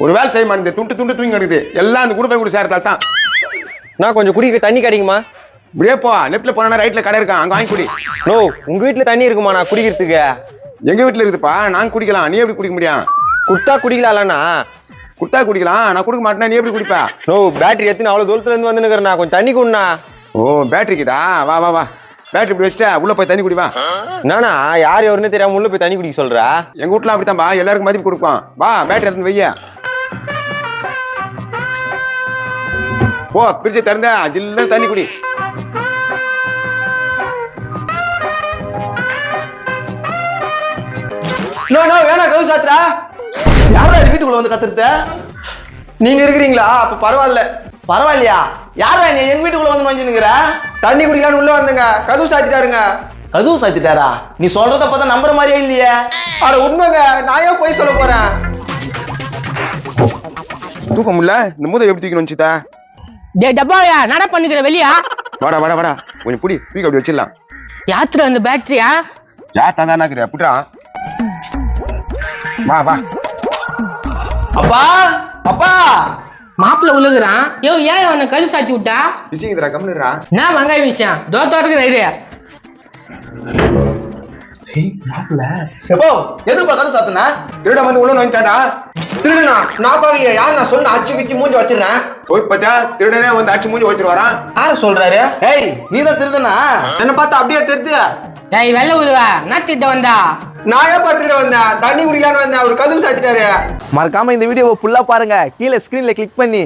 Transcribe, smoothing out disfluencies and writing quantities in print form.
ஒரு வேலை செய்ய மாட்டேங்குது, துண்டு துண்டு தூங்கி கிடக்குது. எல்லாம் அந்த கூட போய் கூட சேர்த்தால் தான். நான் கொஞ்சம் குடிக்க தண்ணி கிடைக்குமா? இப்படியே போ, லெஃப்ட்ல போனா ரைட்ல கடை இருக்கான், அங்க வாங்கி குடி. நோ, உங்க வீட்டுல தண்ணி இருக்குமா நான் குடிக்கிறதுக்கு? எங்க வீட்டுல இருக்குதுப்பா, நாங்க குடிக்கலாம். நீ எப்படி குடிக்க முடியும்? குட்டா குடிக்கலாம்ண்ணா. குட்டா குடிக்கலாம், நான் குடிக்க மாட்டேன்னா நீ எப்படி குடிப்ப? நோ, பேட்டரி எத்தனை அவ்வளவு தூரத்துல இருந்து வந்துருக்கிறேண்ணா, கொஞ்சம் தண்ணி குடிண்ணா. ஓ பேட்டரிக்குதா? வா வா வா, பேட்டரி இப்படி வச்சுட்டா உள்ள போய் தண்ணி குடிவா. நானா யார் எவருன்னு தெரியாம உள்ள போய் தண்ணி குடிக்க சொல்ற? எங்க வீட்டுல அப்படித்தான்பா, எல்லாருக்கும் மதிப்பு கொடுப்பான். வா பேட்டரி எடுத்து வைய. போ, பிரிச்சு திறந்தா ஜில்ல தண்ணி குடி. நோ நோ, வேணா கவு சாத்துறா. யாரா வீட்டுக்குள்ள வந்து கத்துருத்த? நீங்க இருக்கிறீங்களா? அப்ப பரவாயில்ல. பரவாயில்லையா? யாரா நீ எங்க வீட்டுக்குள்ள வந்து நுழைஞ்சுனுங்கிற? தண்ணி குடிக்கலான்னு உள்ள வந்தங்க, கதவு சாத்திட்டாருங்க. கதவு சாத்திட்டாரா? நீ சொல்றத பார்த்தா நம்புற மாதிரியே இல்லையே. அட உண்மைங்க, நான் ஏன் போய் சொல்ல போறேன்? தூக்க முடியல, இந்த மூதை எப்படி தூக்கி வந்துச்சுதா? டப்பாயா நட பண்ணிக்கிற வெளியா? வாடா வாடா வாடா, கொஞ்சம் புடி, தூக்கி அப்படி வச்சிடலாம். யாத்திரை அந்த பேட்டரியா? யார் தாந்தாக்குறியா? புட்டா வா வா. அப்பா அப்பா, மாப்பிள்ள உழுகுறான். யோ ஏன் அவனை கல் சாத்தி விட்டா? பிசிங்கிறா, கம்முனுடா. நான் வெங்காய விஷயம் தோத்தோருக்கு இது. எப்போ எதுப்பா கதவு சாத்துனா? திருட வந்து உள்ள வந்துட்டாடா. திருடுனா நான் பாக்கலையா? யார் நான் சொன்ன அச்சு கிச்சு மூஞ்சி வச்சிருந்தேன். போய் பார்த்தா திருடனே வந்து அடிச்சு மூஞ்சி வச்சிட்டு வரான். யார சொல்றாரு? ஏய், நீதான் திருடனா? என்ன பார்த்தா அப்படியே தெரிஞ்சு? ஏய் வெள்ள உழுவ நாத்திட்ட வந்தா. நான் ஏன் பார்த்துட்டு வந்தேன்? தண்ணி குடிக்கலான்னு வந்தேன், அவர் கதவு சாத்திட்டாரு. மறக்காம இந்த வீடியோவை ஃபுல்லா பாருங்க, கீழே ஸ்கிரீன்ல கிளிக் பண்ணி